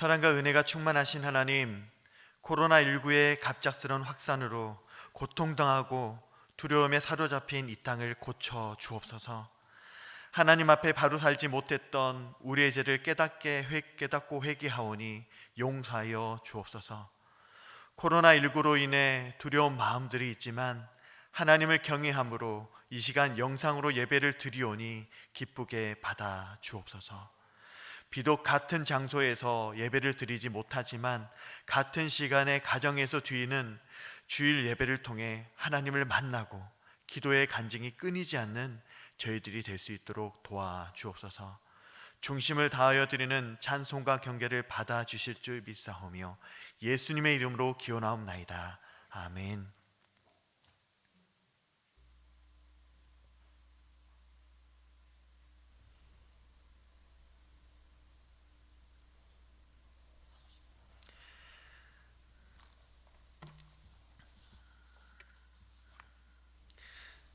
사랑과 은혜가 충만하신 하나님, 코로나19의 갑작스러운 확산으로 고통당하고 두려움에 사로잡힌 이 땅을 고쳐 주옵소서. 하나님 앞에 바로 살지 못했던 우리의 죄를 깨닫고 회개하오니 용서하여 주옵소서. 코로나19로 인해 두려운 마음들이 있지만 하나님을 경외함으로 이 시간 영상으로 예배를 드리오니 기쁘게 받아 주옵소서. 비록 같은 장소에서 예배를 드리지 못하지만 같은 시간에 가정에서 드리는 주일 예배를 통해 하나님을 만나고 기도의 간증이 끊이지 않는 저희들이 될 수 있도록 도와주옵소서. 중심을 다하여 드리는 찬송과 경배를 받아주실 줄 믿사오며 예수님의 이름으로 기원하옵나이다. 아멘.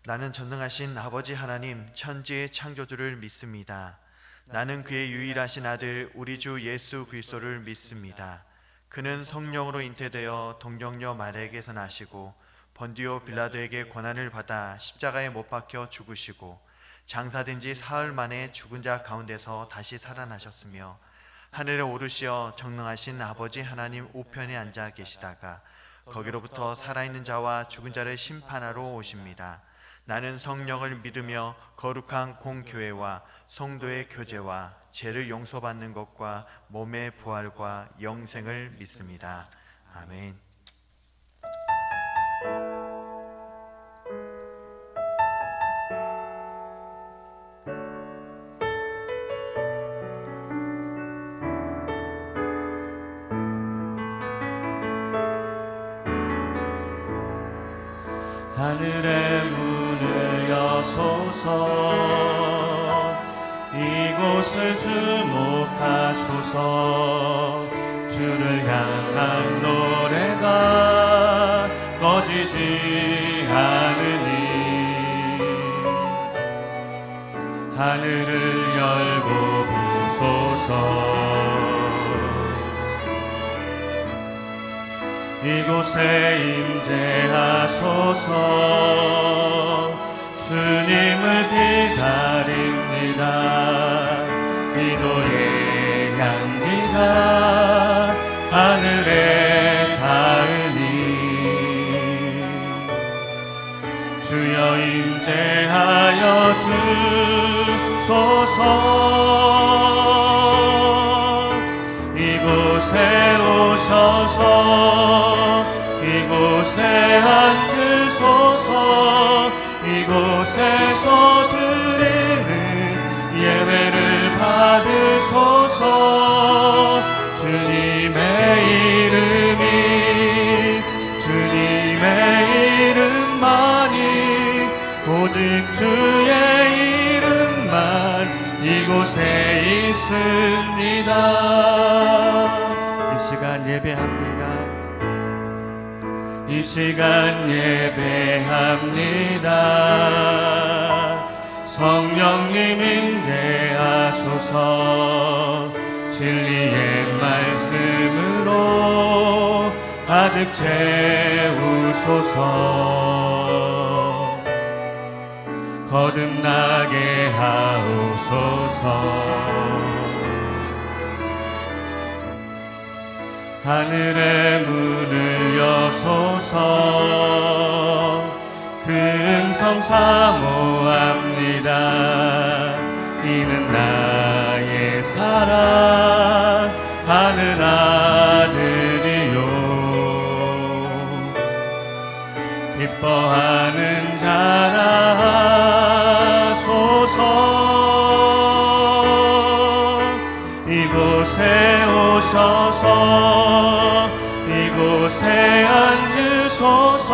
나는 전능하신 아버지 하나님 천지의 창조주를 믿습니다. 나는 그의 유일하신 아들 우리 주 예수 그리스도를 믿습니다. 그는 성령으로 잉태되어 동정녀 마리아에게서 나시고 본디오 빌라도에게 고난을 받아 십자가에 못 박혀 죽으시고 장사된 지 사흘 만에 죽은 자 가운데서 다시 살아나셨으며 하늘에 오르시어 전능하신 아버지 하나님 우편에 앉아 계시다가 거기로부터 살아있는 자와 죽은 자를 심판하러 오십니다. 나는 성령을 믿으며 거룩한 공교회와 성도의 교제와 죄를 용서받는 것과 몸의 부활과 영생을 믿습니다. 아멘. 하늘의 문을 여소서 이곳을 주목하소서 주를 향한 노래가 꺼지지 않으니 하늘을 열고 보소서 이곳에 임재하소서 주님을 기다립니다. 기도의 향기가 하늘에 닿으니 주여 임재하여 주소서 이곳에 오셔서 이곳에 앉으소서 이곳에서 드리는 예배를 받으소서 주님의 이름만이 오직 주의 이름만 이곳에 있습니다. 이 시간 예배합니다. 이 시간 예배합니다. 성령님 임재하소서 진리의 말씀으로 가득 채우소서 거듭나게 하옵소서 하늘의 문을 여소서 그 음성 사모합니다. 이는 나의 사랑하는 아들이요 기뻐하는 자라 하소서 이곳에 오셔서 이곳에 앉으소서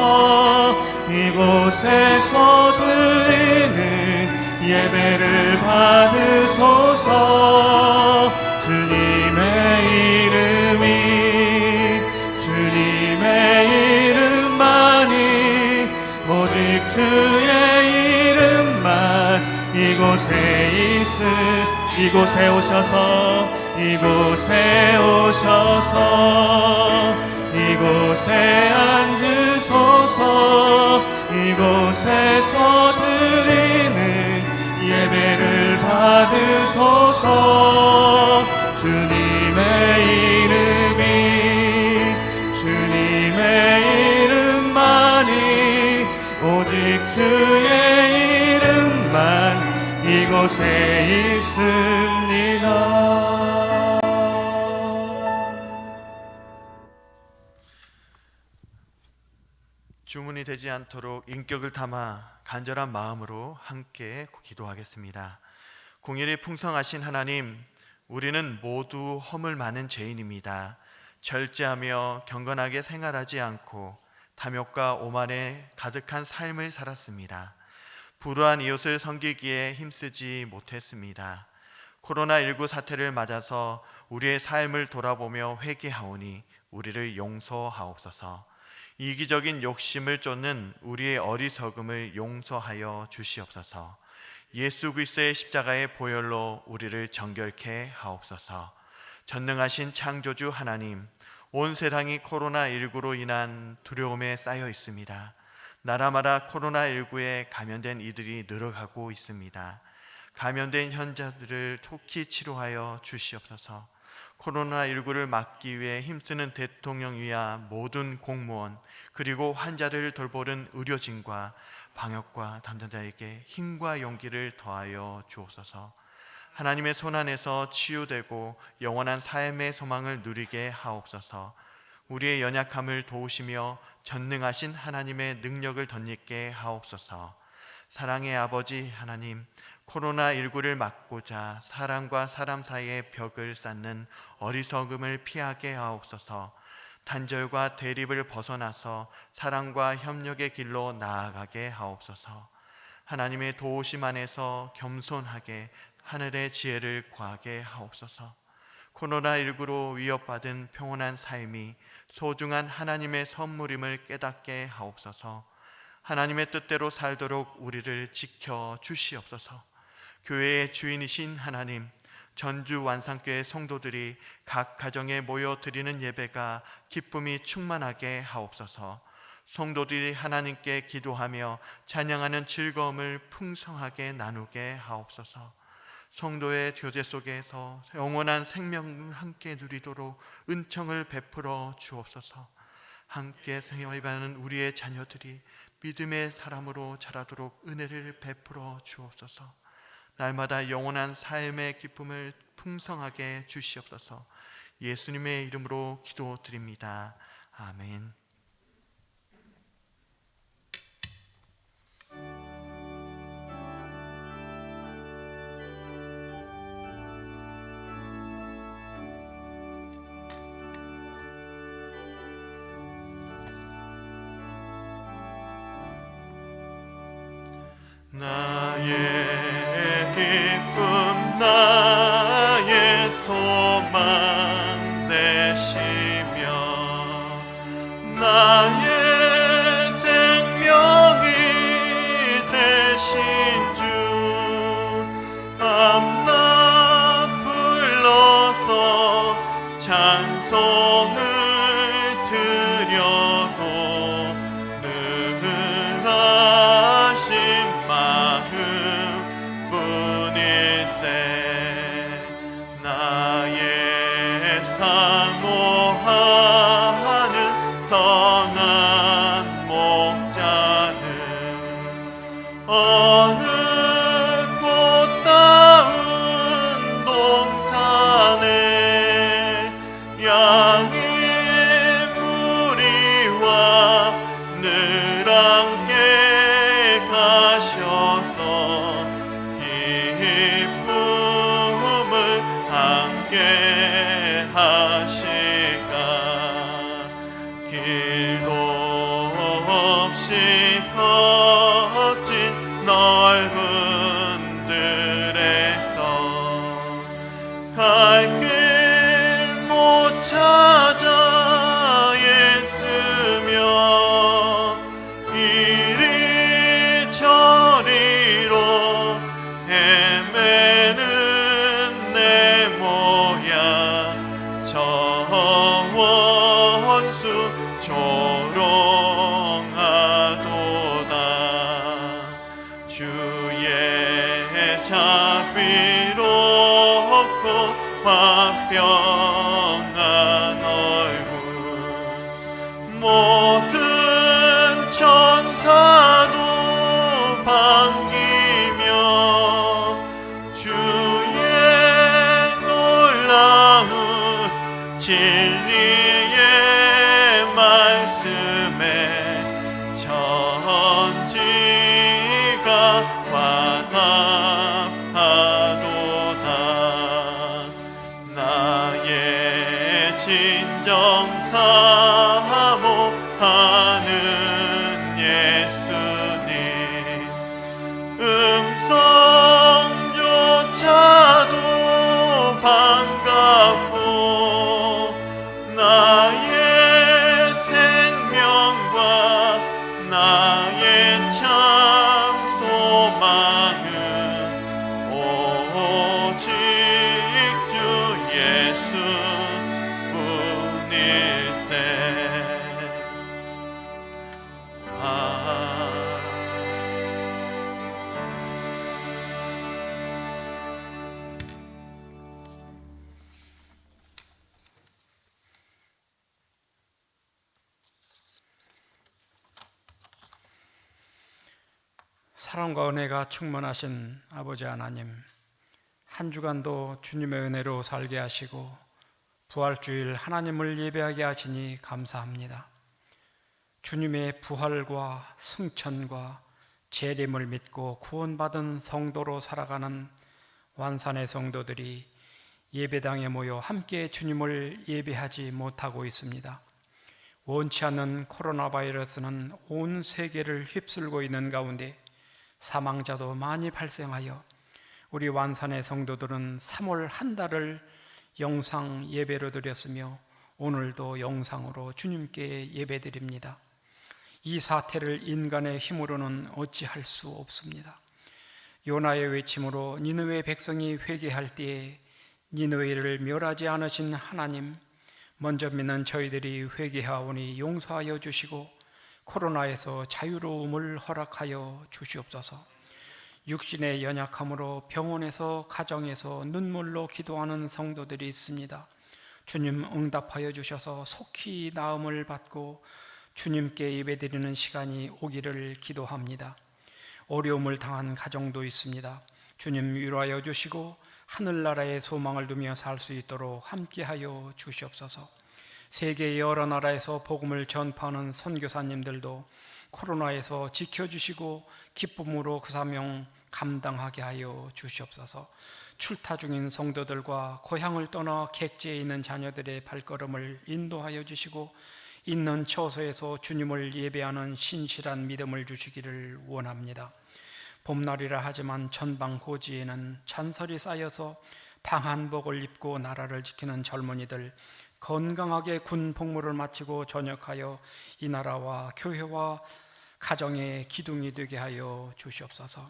이곳에서 드리는 예배를 받으소서 주님의 이름만이 오직 주의 이름만 이곳에 오셔서 이곳에 오셔서 이곳에 앉으소서 이곳에서 드리는 예배를 받으소서 주님의 이름만이 오직 주의 이름만 이곳에 있습니다. 주문이 되지 않도록 인격을 담아 간절한 마음으로 함께 기도하겠습니다. 공일이 풍성하신 하나님, 우리는 모두 허물 많은 죄인입니다. 절제하며 경건하게 생활하지 않고 탐욕과 오만에 가득한 삶을 살았습니다. 불우한 이웃을 섬기기에 힘쓰지 못했습니다. 코로나19 사태를 맞아서 우리의 삶을 돌아보며 회개하오니 우리를 용서하옵소서. 이기적인 욕심을 쫓는 우리의 어리석음을 용서하여 주시옵소서. 예수 그리스도의 십자가의 보혈로 우리를 정결케 하옵소서. 전능하신 창조주 하나님, 온 세상이 코로나19로 인한 두려움에 쌓여 있습니다. 나라마다 코로나19에 감염된 이들이 늘어가고 있습니다. 감염된 환자들을 속히 치료하여 주시옵소서. 코로나19를 막기 위해 힘쓰는 대통령위와 모든 공무원 그리고 환자를 돌보는 의료진과 방역과 담당자에게 힘과 용기를 더하여 주옵소서. 하나님의 손안에서 치유되고 영원한 삶의 소망을 누리게 하옵소서. 우리의 연약함을 도우시며 전능하신 하나님의 능력을 덧입게 하옵소서. 사랑의 아버지 하나님, 코로나19를 막고자 사람과 사람 사이의 벽을 쌓는 어리석음을 피하게 하옵소서. 단절과 대립을 벗어나서 사랑과 협력의 길로 나아가게 하옵소서. 하나님의 도우심 안에서 겸손하게 하늘의 지혜를 구하게 하옵소서. 코로나19로 위협받은 평온한 삶이 소중한 하나님의 선물임을 깨닫게 하옵소서. 하나님의 뜻대로 살도록 우리를 지켜 주시옵소서. 교회의 주인이신 하나님, 전주 완산교회 성도들이 각 가정에 모여 드리는 예배가 기쁨이 충만하게 하옵소서. 성도들이 하나님께 기도하며 찬양하는 즐거움을 풍성하게 나누게 하옵소서. 성도의 교제 속에서 영원한 생명을 함께 누리도록 은총을 베풀어 주옵소서. 함께 생활하는 우리의 자녀들이 믿음의 사람으로 자라도록 은혜를 베풀어 주옵소서. 날마다 영원한 삶의 기쁨을 풍성하게 주시옵소서. 예수님의 이름으로 기도드립니다. 아멘. 나의 기쁨 나의 소망 되시며 나의 생명이 되신 주 밤낮 불러서 찬송을 드려도 늘 하신 마음뿐일세 나의 사모하는 선한 목자는 어느 꽃다운 동산에 양의 무리와 늘 함께 가셔서 기쁨을 함께 하시가 길도 없이 거친 넓은 들에서 갈 길 못 찾아 애쓰며 이리 저리로 헤매는 내 모양 조롱하도다. 주의 자비롭고 화평한 얼굴 모든 천사도 반기며 주의 놀라운 진리의 말씀에 천지가 화답하도다. 나의 진정 사모하는 예수님, 음성조차도 반갑고 나의 생명과 나의 참 소망은 오직 주 예수 뿐일세. 사랑과 은혜가 충만하신 아버지 하나님, 한 주간도 주님의 은혜로 살게 하시고 부활주일 하나님을 예배하게 하시니 감사합니다. 주님의 부활과 승천과 재림을 믿고 구원받은 성도로 살아가는 완산의 성도들이 예배당에 모여 함께 주님을 예배하지 못하고 있습니다. 원치 않는 코로나 바이러스는 온 세계를 휩쓸고 있는 가운데 사망자도 많이 발생하여 우리 완산의 성도들은 3월 한 달을 영상 예배로 드렸으며 오늘도 영상으로 주님께 예배드립니다. 이 사태를 인간의 힘으로는 어찌할 수 없습니다. 요나의 외침으로 니느웨 백성이 회개할 때에 니느웨를 멸하지 않으신 하나님, 먼저 믿는 저희들이 회개하오니 용서하여 주시고 코로나에서 자유로움을 허락하여 주시옵소서. 육신의 연약함으로 병원에서 가정에서 눈물로 기도하는 성도들이 있습니다. 주님 응답하여 주셔서 속히 나음을 받고 주님께 예배드리는 시간이 오기를 기도합니다. 어려움을 당한 가정도 있습니다. 주님 위로하여 주시고 하늘나라에 소망을 두며 살 수 있도록 함께하여 주시옵소서. 세계 여러 나라에서 복음을 전파하는 선교사님들도 코로나에서 지켜주시고 기쁨으로 그 사명 감당하게 하여 주시옵소서. 출타 중인 성도들과 고향을 떠나 객지에 있는 자녀들의 발걸음을 인도하여 주시고 있는 처소에서 주님을 예배하는 신실한 믿음을 주시기를 원합니다. 봄날이라 하지만 전방고지에는 잔설이 쌓여서 방한복을 입고 나라를 지키는 젊은이들, 건강하게 군 복무를 마치고 전역하여 이 나라와 교회와 가정의 기둥이 되게 하여 주시옵소서.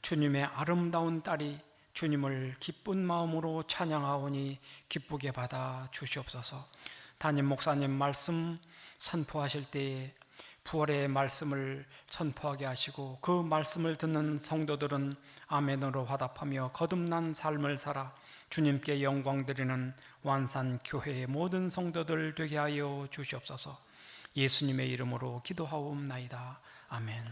주님의 아름다운 딸이 주님을 기쁜 마음으로 찬양하오니 기쁘게 받아 주시옵소서. 담임 목사님 말씀 선포하실 때에 부활의 말씀을 선포하게 하시고 그 말씀을 듣는 성도들은 아멘으로 화답하며 거듭난 삶을 살아 주님께 영광 드리는 완산 교회의 모든 성도들 되게 하여 주시옵소서. 예수님의 이름으로 기도하옵나이다. 아멘.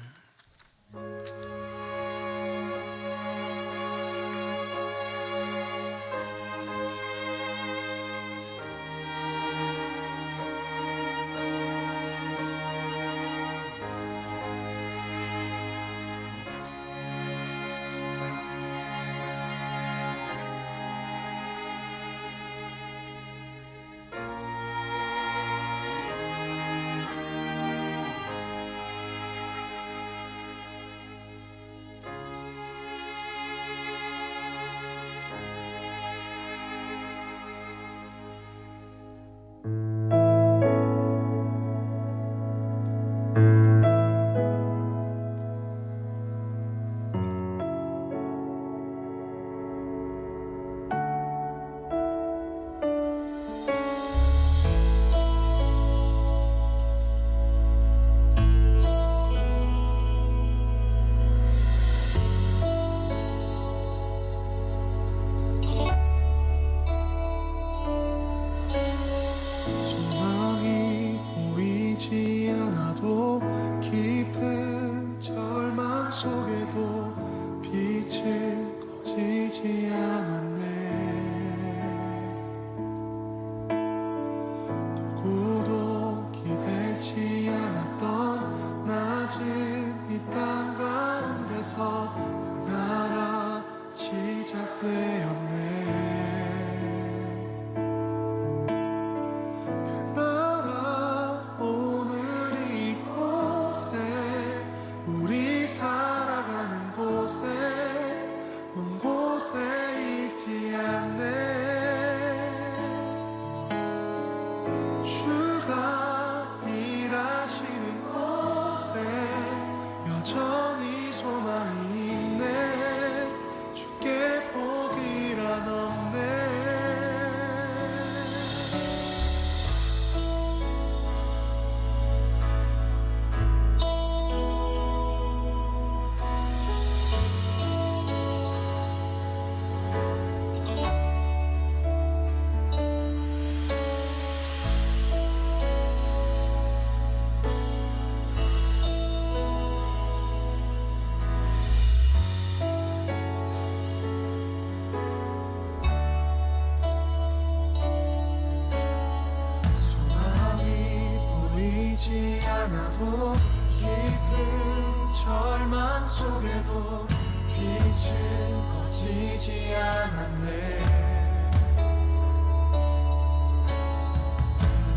보이지 않아도 깊은 절망 속에도 빛은 꺼지지 않았네.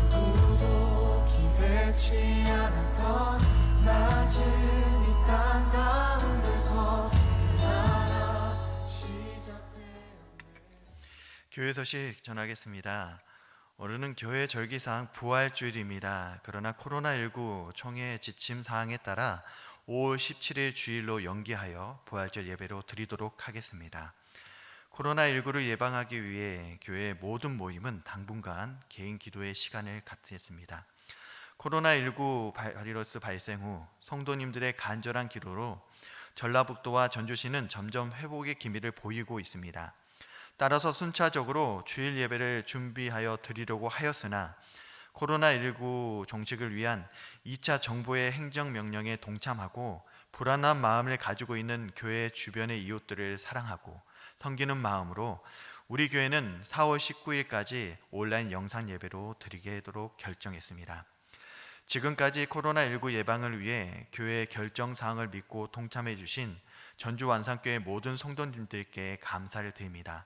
누구도 기대치 않았던 낮은 이 땅 가운데서 그 나라 시작되었네. 교회 소식 전하겠습니다. 오늘은 교회 절기상 부활주일입니다. 그러나 코로나19 총회 지침 사항에 따라 5월 17일 주일로 연기하여 부활절 예배로 드리도록 하겠습니다. 코로나19를 예방하기 위해 교회의 모든 모임은 당분간 개인 기도의 시간을 갖겠습니다. 코로나19 바이러스 발생 후 성도님들의 간절한 기도로 전라북도와 전주시는 점점 회복의 기미를 보이고 있습니다. 따라서 순차적으로 주일 예배를 준비하여 드리려고 하였으나 코로나19 종식을 위한 2차 정부의 행정명령에 동참하고 불안한 마음을 가지고 있는 교회 주변의 이웃들을 사랑하고 섬기는 마음으로 우리 교회는 4월 19일까지 온라인 영상 예배로 드리도록 결정했습니다. 지금까지 코로나19 예방을 위해 교회의 결정사항을 믿고 동참해 주신 전주 완산교회 모든 성도님들께 감사를 드립니다.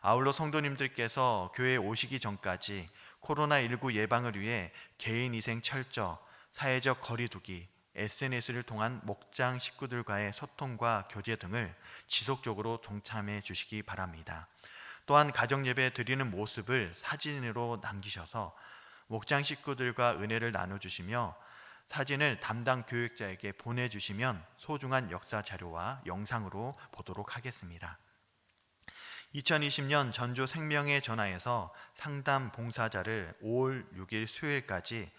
아울러 성도님들께서 교회에 오시기 전까지 코로나19 예방을 위해 개인위생 철저, 사회적 거리두기, SNS를 통한 목장 식구들과의 소통과 교제 등을 지속적으로 동참해 주시기 바랍니다. 또한 가정예배 드리는 모습을 사진으로 남기셔서 목장 식구들과 은혜를 나눠주시며 사진을 담당 교육자에게 보내주시면 소중한 역사 자료와 영상으로 보도록 하겠습니다. 2020년 전주 생명의 전화에서 상담 봉사자를 5월 6일 수요일까지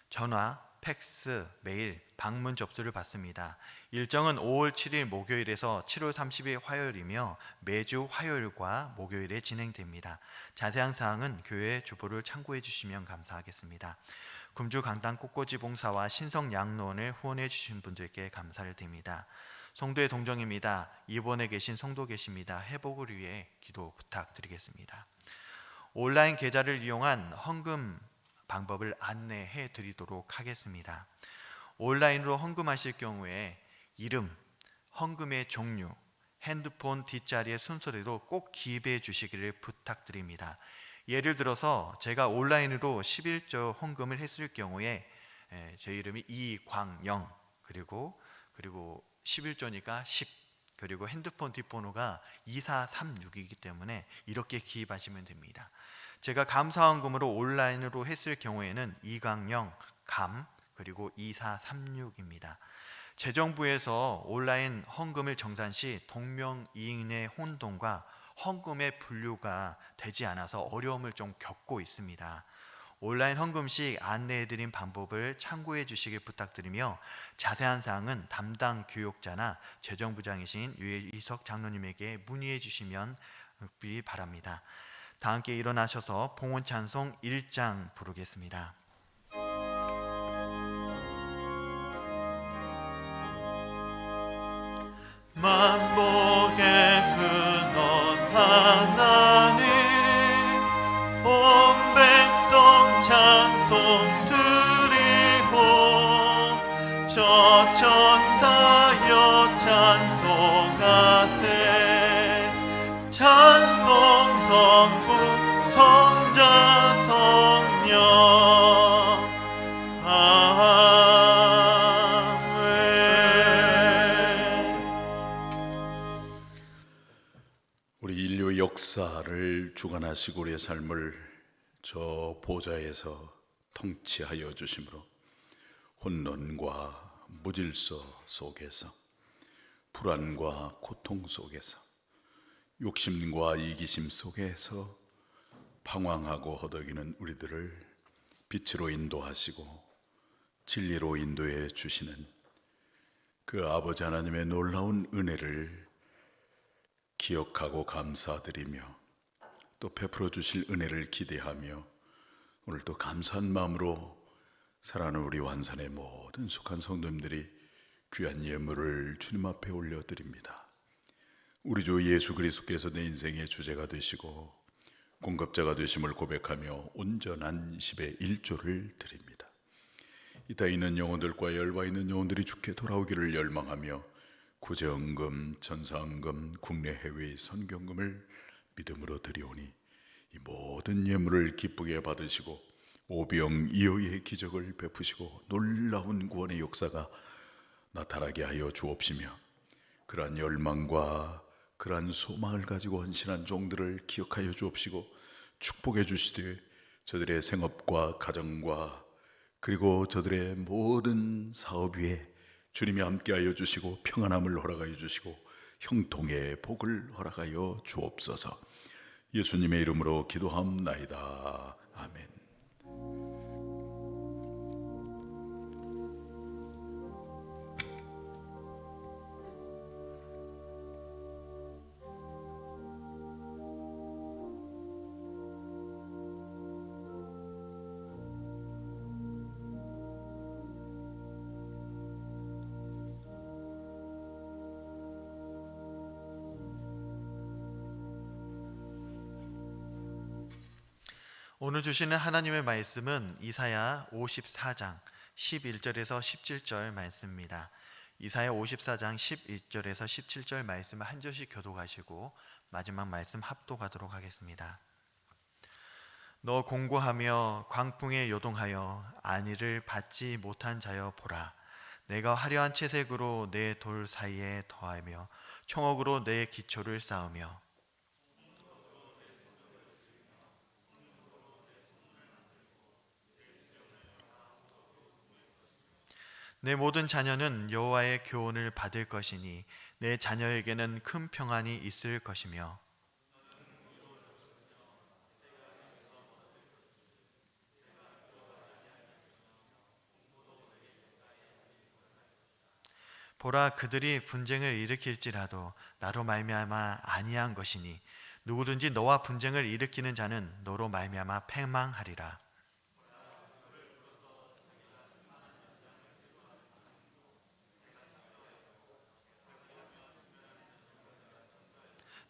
전화, 팩스, 메일, 방문 접수를 받습니다. 일정은 5월 7일 목요일에서 7월 30일 화요일이며 매주 화요일과 목요일에 진행됩니다. 자세한 사항은 교회 주보를 참고해 주시면 감사하겠습니다. 금주 강당 꽃꽂이 봉사와 신성 양로원을 후원해 주신 분들께 감사를 드립니다. 성도의 동정입니다. 입원해 계신 성도 계십니다. 회복을 위해 기도 부탁드리겠습니다. 온라인 계좌를 이용한 헌금 방법을 안내해 드리도록 하겠습니다. 온라인으로 헌금하실 경우에 이름, 헌금의 종류, 핸드폰 뒷자리의 순서대로 꼭 기입해 주시기를 부탁드립니다. 예를 들어서 제가 온라인으로 11조 헌금을 했을 경우에 제 이름이 이광영 그리고 11조니까 10 그리고 핸드폰 뒷번호가 2436이기 때문에 이렇게 기입하시면 됩니다. 제가 감사헌금으로 온라인으로 했을 경우에는 이광영 감 그리고 2436입니다. 재정부에서 온라인 헌금을 정산 시 동명이인의 혼동과 헌금의 분류가 되지 않아서 어려움을 좀 겪고 있습니다. 온라인 헌금 시 안내해드린 방법을 참고해 주시길 부탁드리며 자세한 사항은 담당 교육자나 재정부장이신 유해이석 장로님에게 문의해 주시면 바랍니다. 다 함께 일어나셔서 봉헌 찬송 1장 부르겠습니다. 만복의 근원 하나님 온 백성 찬송 드리고 저 천사여 찬송하세 찬송 성부 성자 성령 우리 인류 역사를 주관하시고 우리의 삶을 저 보좌에서 통치하여 주심으로 혼돈과 무질서 속에서 불안과 고통 속에서 욕심과 이기심 속에서 방황하고 허덕이는 우리들을 빛으로 인도하시고 진리로 인도해 주시는 그 아버지 하나님의 놀라운 은혜를 기억하고 감사드리며 또 베풀어 주실 은혜를 기대하며 오늘 또 감사한 마음으로 사랑하는 우리 완산의 모든 속한 성도님들이 귀한 예물을 주님 앞에 올려드립니다. 우리 주 예수 그리스도께서 내 인생의 주제가 되시고 공급자가 되심을 고백하며 온전한 10의 1조를 드립니다. 이따 있는 영혼들과 열바 있는 영혼들이 주께 돌아오기를 열망하며 구제헌금, 전사헌금, 국내 해외의 선경금을 믿음으로 드리오니 이 모든 예물을 기쁘게 받으시고 오병 이어의 기적을 베푸시고 놀라운 구원의 역사가 나타나게 하여 주옵시며 그러한 열망과 그러한 소망을 가지고 헌신한 종들을 기억하여 주옵시고 축복해 주시되 저들의 생업과 가정과 그리고 저들의 모든 사업 위에 주님이 함께하여 주시고 평안함을 허락하여 주시고 형통의 복을 허락하여 주옵소서. 예수님의 이름으로 기도함나이다. 아멘. 오늘 주시는 하나님의 말씀은 이사야 54장 11절에서 17절 말씀입니다. 이사야 54장 11절에서 17절 말씀을 한 절씩 교독하시고 마지막 말씀 합독하도록 하겠습니다. 너 공고하며 광풍에 요동하여 안위를 받지 못한 자여 보라. 내가 화려한 채색으로 내 돌 사이에 더하며 총옥으로 내 기초를 쌓으며 내 모든 자녀는 여호와의 교훈을 받을 것이니 내 자녀에게는 큰 평안이 있을 것이며 보라 그들이 분쟁을 일으킬지라도 나로 말미암아 아니한 것이니 누구든지 너와 분쟁을 일으키는 자는 너로 말미암아 패망하리라.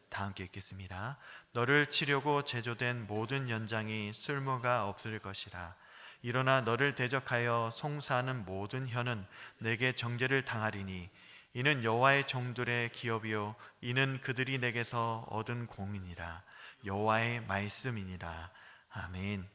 다 함께 읽겠습니다. 너를 치려고 제조된 모든 연장이 쓸모가 없을 것이라. 일어나 너를 대적하여 송사하는 모든 혀는 내게 정죄를 당하리니 이는 여호와의 종들의 기업이요 이는 그들이 내게서 얻은 공이니라. 여호와의 말씀이니라. 아멘.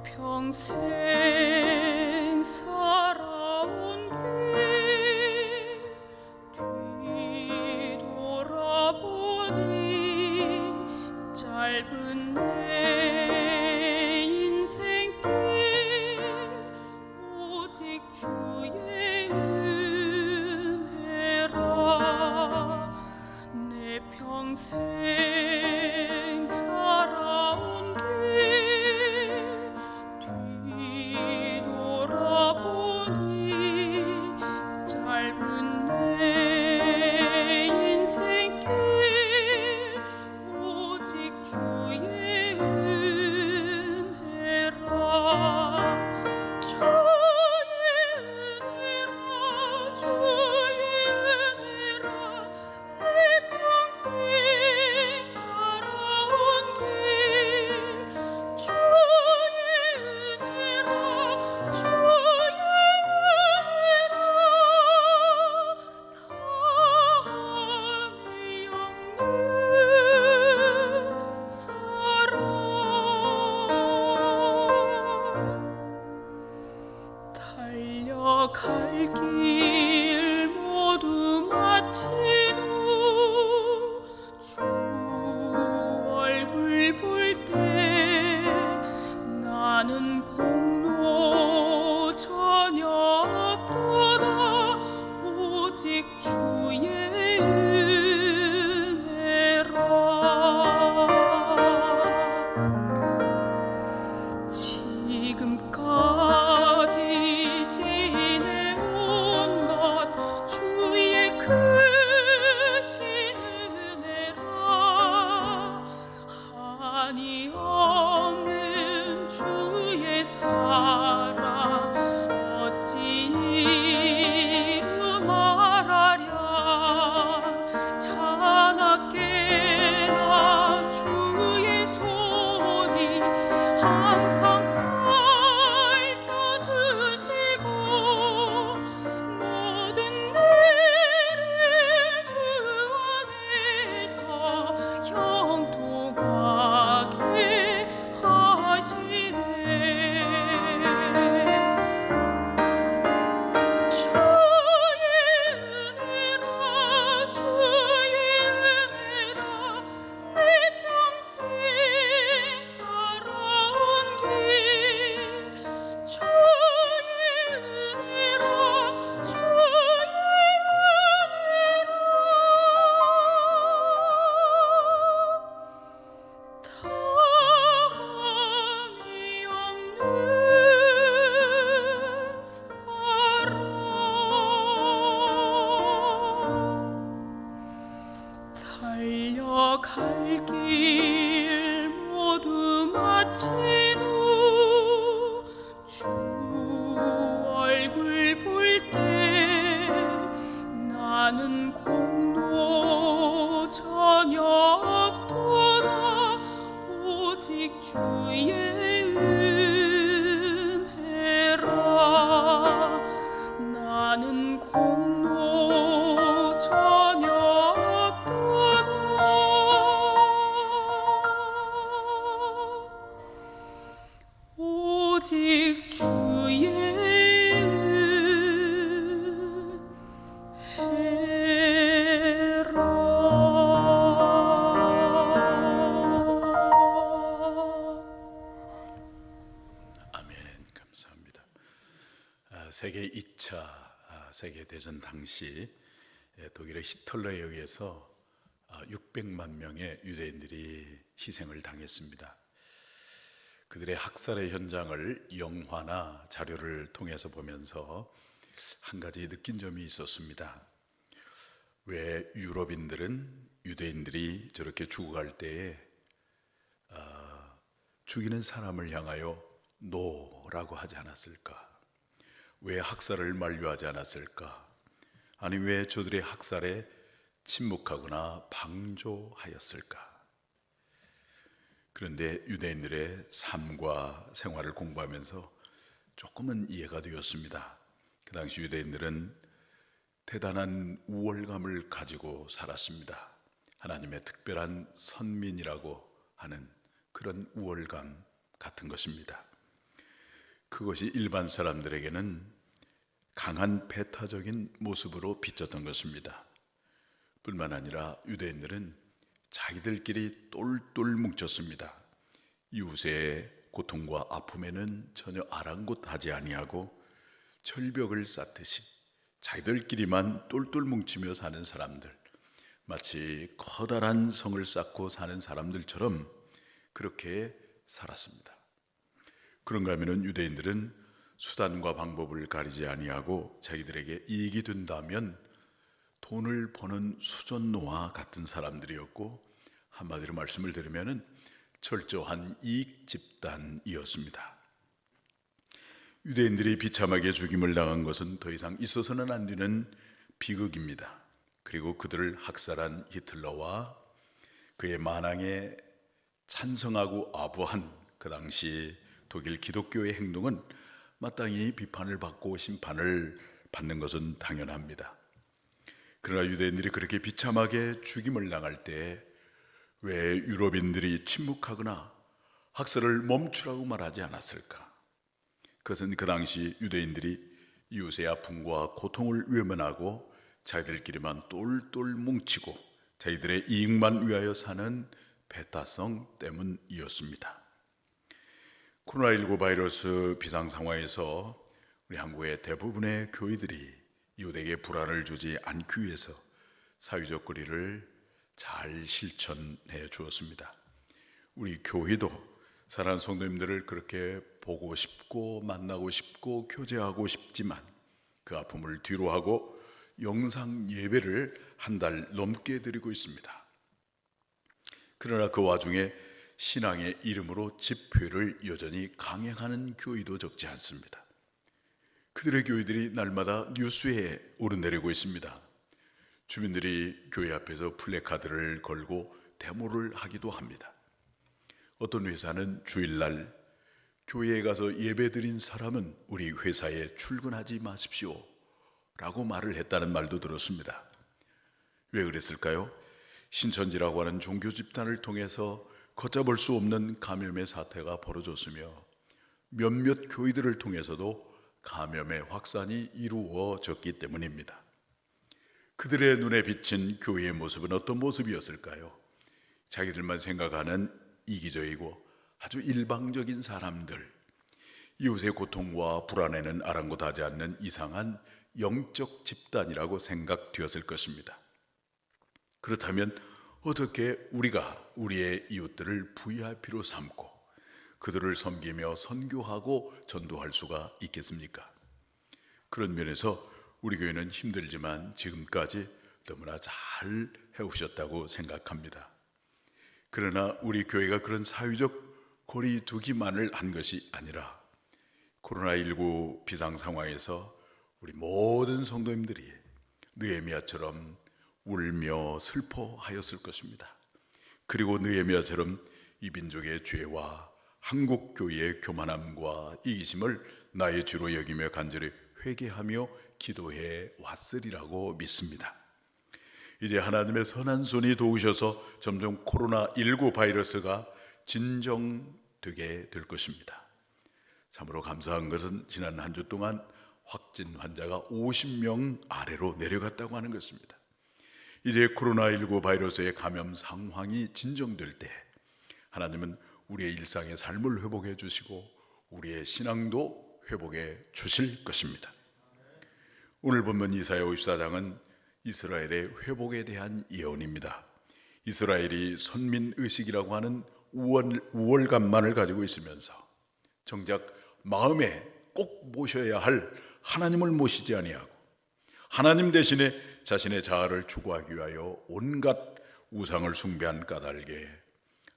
평생 살아온 길 뒤돌아보니 짧은 내 인생길 오직 주의 은혜라. 내 평생 살아온 길 뒤돌아보니 짧은 내 인생길 오직 주의 한이 없는 주의 사랑 어찌 이루 말하랴 자나깨나 주의 손이 항상 살펴주시고 모든 일을 주 안에서 형통하게 하시네. 주의 은혜라 주의 은혜라 내 평생 살아온 길 주의 은혜라 주의 은혜라 다함이 없는 사랑 달려갈 길 모두 마친 후 주 얼굴 볼 때 나는 공로 전혀 없도다 오직 주의 은혜라 나는 공로 전혀 없도다 오직 주의 은혜라. 아멘. 감사합니다. 세계 2차 세계대전 당시 독일의 히틀러에 의해서 600만 명의 유대인들이 희생을 당했습니다. 그들의 학살의 현장을 영화나 자료를 통해서 보면서 한 가지 느낀 점이 있었습니다. 왜 유럽인들은 유대인들이 저렇게 죽어갈 때에 죽이는 사람을 향하여 노라고 하지 않았을까? 왜 학살을 만류하지 않았을까? 아니 왜 저들의 학살에 침묵하거나 방조하였을까? 그런데 유대인들의 삶과 생활을 공부하면서 조금은 이해가 되었습니다. 그 당시 유대인들은 대단한 우월감을 가지고 살았습니다. 하나님의 특별한 선민이라고 하는 그런 우월감 같은 것입니다. 그것이 일반 사람들에게는 강한 배타적인 모습으로 비쳤던 것입니다. 뿐만 아니라 유대인들은 자기들끼리 똘똘 뭉쳤습니다. 이웃의 고통과 아픔에는 전혀 아랑곳하지 아니하고 절벽을 쌓듯이 자기들끼리만 똘똘 뭉치며 사는 사람들, 마치 커다란 성을 쌓고 사는 사람들처럼 그렇게 살았습니다. 그런가 하면 유대인들은 수단과 방법을 가리지 아니하고 자기들에게 이익이 된다면 돈을 버는 수전노와 같은 사람들이었고, 한마디로 말씀을 드리면 철저한 이익 집단이었습니다. 유대인들이 비참하게 죽임을 당한 것은 더 이상 있어서는 안 되는 비극입니다. 그리고 그들을 학살한 히틀러와 그의 만행에 찬성하고 아부한 그 당시 독일 기독교의 행동은 마땅히 비판을 받고 심판을 받는 것은 당연합니다. 그러나 유대인들이 그렇게 비참하게 죽임을 당할 때 왜 유럽인들이 침묵하거나 학살을 멈추라고 말하지 않았을까? 그것은 그 당시 유대인들이 이웃의 아픔과 고통을 외면하고 자기들끼리만 똘똘 뭉치고 자기들의 이익만 위하여 사는 배타성 때문이었습니다. 코로나19 바이러스 비상 상황에서 우리 한국의 대부분의 교회들이 이웃에게 불안을 주지 않기 위해서 사회적 거리를 잘 실천해 주었습니다. 우리 교회도 사랑하는 성도님들을 그렇게 보고 싶고 만나고 싶고 교제하고 싶지만 그 아픔을 뒤로하고 영상 예배를 한 달 넘게 드리고 있습니다. 그러나 그 와중에 신앙의 이름으로 집회를 여전히 강행하는 교회도 적지 않습니다. 그들의 교회들이 날마다 뉴스에 오르내리고 있습니다. 주민들이 교회 앞에서 플래카드를 걸고 데모를 하기도 합니다. 어떤 회사는 주일날 교회에 가서 예배드린 사람은 우리 회사에 출근하지 마십시오 라고 말을 했다는 말도 들었습니다. 왜 그랬을까요? 신천지라고 하는 종교 집단을 통해서 걷잡을 수 없는 감염의 사태가 벌어졌으며 몇몇 교회들을 통해서도 감염의 확산이 이루어졌기 때문입니다. 그들의 눈에 비친 교회의 모습은 어떤 모습이었을까요? 자기들만 생각하는 이기적이고 아주 일방적인 사람들, 이웃의 고통과 불안에는 아랑곳하지 않는 이상한 영적 집단이라고 생각되었을 것입니다. 그렇다면 어떻게 우리가 우리의 이웃들을 VIP로 삼고 그들을 섬기며 선교하고 전도할 수가 있겠습니까? 그런 면에서 우리 교회는 힘들지만 지금까지 너무나 잘 해오셨다고 생각합니다. 그러나 우리 교회가 그런 사회적 거리두기만을 한 것이 아니라 코로나19 비상 상황에서 우리 모든 성도님들이 느헤미야처럼 울며 슬퍼하였을 것입니다. 그리고 느헤미야처럼 이 민족의 죄와 한국 교회의 교만함과 이기심을 나의 죄로 여기며 간절히 회개하며 기도해 왔으리라고 믿습니다. 이제 하나님의 선한 손이 도우셔서 점점 코로나19 바이러스가 진정되게 될 것입니다. 참으로 감사한 것은 지난 한 주 동안 확진 환자가 50명 아래로 내려갔다고 하는 것입니다. 이제 코로나19 바이러스의 감염 상황이 진정될 때 하나님은 우리의 일상의 삶을 회복해 주시고 우리의 신앙도 회복해 주실 것입니다. 오늘 본문 이사야 54장은 이스라엘의 회복에 대한 예언입니다. 이스라엘이 선민의식이라고 하는 우월감만을 가지고 있으면서 정작 마음에 꼭 모셔야 할 하나님을 모시지 아니하고 하나님 대신에 자신의 자아를 추구하기 위하여 온갖 우상을 숭배한 까닭에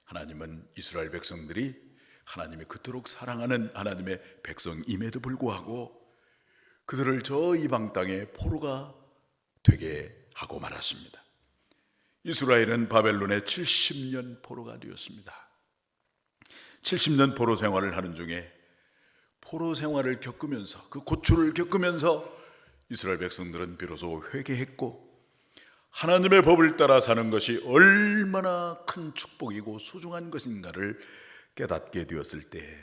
하나님은 이스라엘 백성들이 하나님이 그토록 사랑하는 하나님의 백성임에도 불구하고 그들을 저 이방 땅의 포로가 되게 하고 말았습니다. 이스라엘은 바벨론의 70년 포로가 되었습니다. 70년 포로 생활을 하는 중에 포로 생활을 겪으면서 그 고초를 겪으면서 이스라엘 백성들은 비로소 회개했고 하나님의 법을 따라 사는 것이 얼마나 큰 축복이고 소중한 것인가를 깨닫게 되었을 때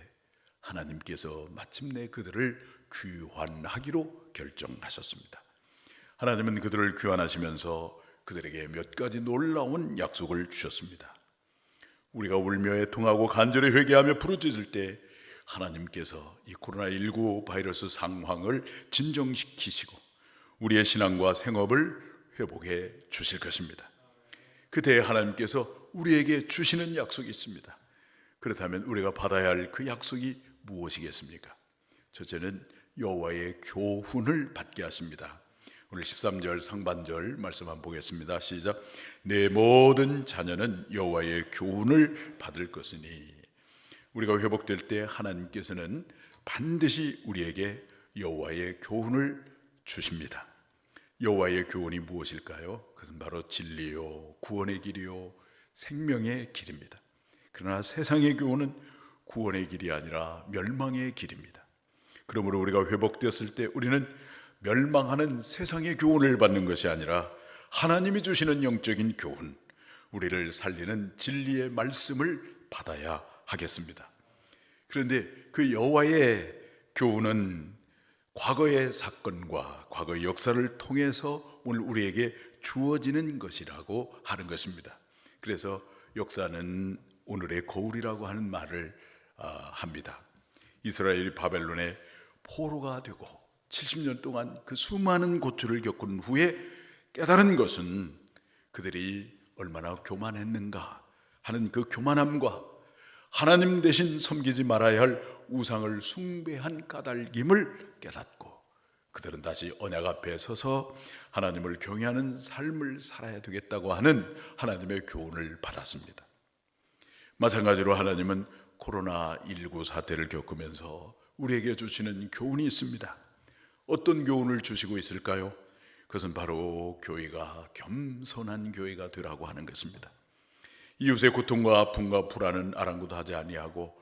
하나님께서 마침내 그들을 귀환하기로 결정하셨습니다. 하나님은 그들을 귀환하시면서 그들에게 몇 가지 놀라운 약속을 주셨습니다. 우리가 울며 애통하고 간절히 회개하며 부르짖을 때 하나님께서 이 코로나19 바이러스 상황을 진정시키시고 우리의 신앙과 생업을 회복해 주실 것입니다. 그때 하나님께서 우리에게 주시는 약속이 있습니다. 그렇다면 우리가 받아야 할 그 약속이 무엇이겠습니까? 첫째는 여호와의 교훈을 받게 하십니다. 오늘 13절 상반절 말씀 한번 보겠습니다. 시작. 내 모든 자녀는 여호와의 교훈을 받을 것이니. 우리가 회복될 때 하나님께서는 반드시 우리에게 여호와의 교훈을 주십니다. 여호와의 교훈이 무엇일까요? 그것은 바로 진리요, 구원의 길이요, 생명의 길입니다. 그러나 세상의 교훈은 구원의 길이 아니라 멸망의 길입니다. 그러므로 우리가 회복되었을 때 우리는 멸망하는 세상의 교훈을 받는 것이 아니라 하나님이 주시는 영적인 교훈, 우리를 살리는 진리의 말씀을 받아야 하겠습니다. 그런데 그 여호와의 교훈은 과거의 사건과 과거의 역사를 통해서 오늘 우리에게 주어지는 것이라고 하는 것입니다. 그래서 역사는 오늘의 거울이라고 하는 말을 합니다. 이스라엘이 바벨론의 포로가 되고 70년 동안 그 수많은 고초를 겪은 후에 깨달은 것은 그들이 얼마나 교만했는가 하는 그 교만함과 하나님 대신 섬기지 말아야 할 우상을 숭배한 까닭임을 깨닫고 그들은 다시 언약 앞에 서서 하나님을 경외하는 삶을 살아야 되겠다고 하는 하나님의 교훈을 받았습니다. 마찬가지로 하나님은 코로나19 사태를 겪으면서 우리에게 주시는 교훈이 있습니다. 어떤 교훈을 주시고 있을까요? 그것은 바로 교회가 겸손한 교회가 되라고 하는 것입니다. 이웃의 고통과 아픔과 불안은 아랑곳하지 아니하고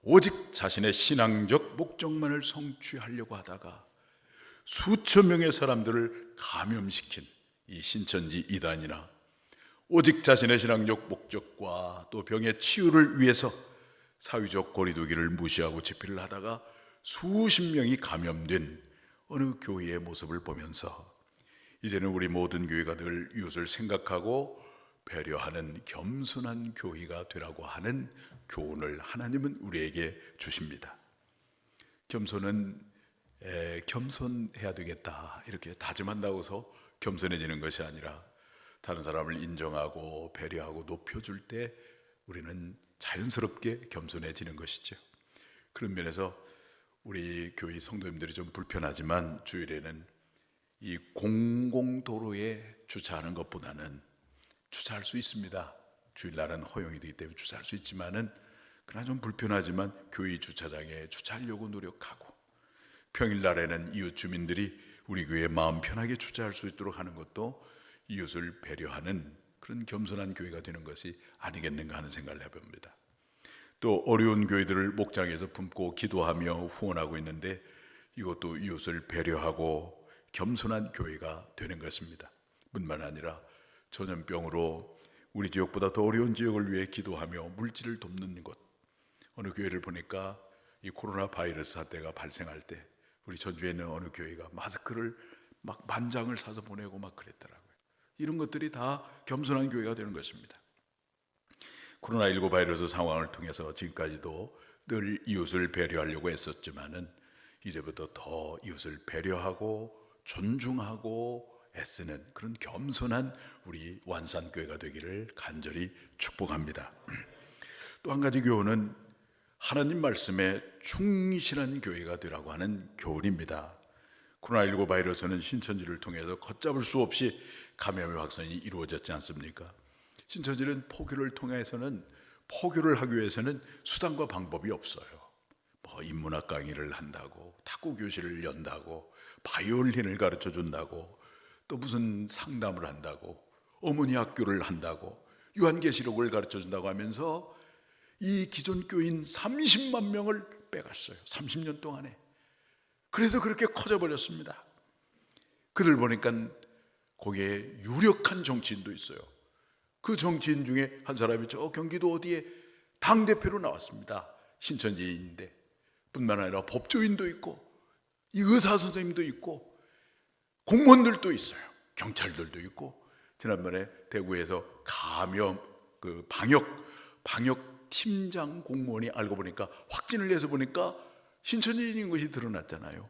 오직 자신의 신앙적 목적만을 성취하려고 하다가 수천 명의 사람들을 감염시킨 이 신천지 이단이나 오직 자신의 신앙적 목적과 또 병의 치유를 위해서 사회적 거리두기를 무시하고 집회를 하다가 수십 명이 감염된 어느 교회의 모습을 보면서 이제는 우리 모든 교회가 늘 이웃을 생각하고 배려하는 겸손한 교회가 되라고 하는 교훈을 하나님은 우리에게 주십니다. 겸손은 겸손해야 되겠다 이렇게 다짐한다고 해서 겸손해지는 것이 아니라 다른 사람을 인정하고 배려하고 높여줄 때 우리는 자연스럽게 겸손해지는 것이죠. 그런 면에서 우리 교회 성도님들이 좀 불편하지만 주일에는 이 공공도로에 주차하는 것보다는 주차할 수 있습니다. 주일날은 허용이 되기 때문에 주차할 수 있지만은 그러나 좀 불편하지만 교회 주차장에 주차하려고 노력하고 평일날에는 이웃 주민들이 우리 교회에 마음 편하게 주차할 수 있도록 하는 것도 이웃을 배려하는 그런 겸손한 교회가 되는 것이 아니겠는가 하는 생각을 해봅니다. 또 어려운 교회들을 목장에서 품고 기도하며 후원하고 있는데 이것도 이웃을 배려하고 겸손한 교회가 되는 것입니다. 뿐만 아니라 전염병으로 우리 지역보다 더 어려운 지역을 위해 기도하며 물질을 돕는 곳, 어느 교회를 보니까 이 코로나 바이러스 사태가 발생할 때 우리 전주에 있는 어느 교회가 마스크를 막 만장을 사서 보내고 막 그랬더라고요. 이런 것들이 다 겸손한 교회가 되는 것입니다. 코로나19 바이러스 상황을 통해서 지금까지도 늘 이웃을 배려하려고 애썼지만은 이제부터 더 이웃을 배려하고 존중하고 애쓰는 그런 겸손한 우리 완산교회가 되기를 간절히 축복합니다. 또 한 가지 교훈은 하나님 말씀에 충실한 교회가 되라고 하는 교훈입니다. 코로나19 바이러스는 신천지를 통해서 걷잡을 수 없이 감염의 확산이 이루어졌지 않습니까? 신천지는 포교를 하기 위해서는 수단과 방법이 없어요. 뭐 인문학 강의를 한다고, 탁구 교실을 연다고, 바이올린을 가르쳐 준다고, 또 무슨 상담을 한다고, 어머니 학교를 한다고, 요한계시록을 가르쳐 준다고 하면서 이 기존 교인 30만 명을 빼갔어요. 30년 동안에. 그래서 그렇게 커져버렸습니다. 그들 보니까 거기에 유력한 정치인도 있어요. 그 정치인 중에 한 사람이 저 경기도 어디에 당대표로 나왔습니다. 신천지인데 뿐만 아니라 법조인도 있고 이 의사 선생님도 있고 공무원들도 있어요. 경찰들도 있고 지난번에 대구에서 감염 방역 팀장 공무원이 알고 보니까 확진을 해서 보니까 신천지인인 것이 드러났잖아요.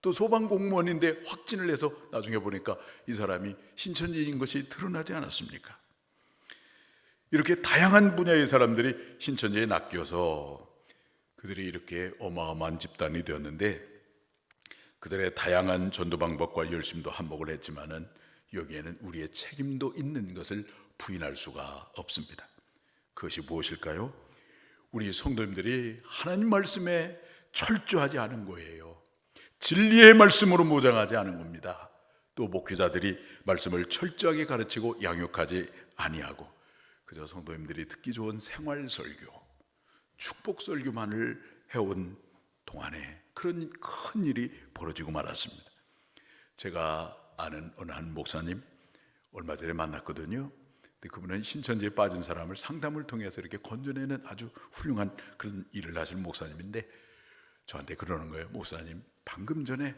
또 소방 공무원인데 확진을 해서 나중에 보니까 이 사람이 신천지인 것이 드러나지 않았습니까? 이렇게 다양한 분야의 사람들이 신천지에 낚여서 그들이 이렇게 어마어마한 집단이 되었는데 그들의 다양한 전도 방법과 열심도 한몫을 했지만은 여기에는 우리의 책임도 있는 것을 부인할 수가 없습니다. 그것이 무엇일까요? 우리 성도님들이 하나님 말씀에 철저하지 않은 거예요. 진리의 말씀으로 무장하지 않은 겁니다. 또 목회자들이 말씀을 철저하게 가르치고 양육하지 아니하고 그저 성도님들이 듣기 좋은 생활 설교, 축복 설교만을 해온 동안에 그런 큰 일이 벌어지고 말았습니다. 제가 아는 어느 한 목사님 얼마 전에 만났거든요. 근데 그분은 신천지에 빠진 사람을 상담을 통해서 이렇게 건져내는 아주 훌륭한 그런 일을 하시는 목사님인데 저한테 그러는 거예요. 목사님, 방금 전에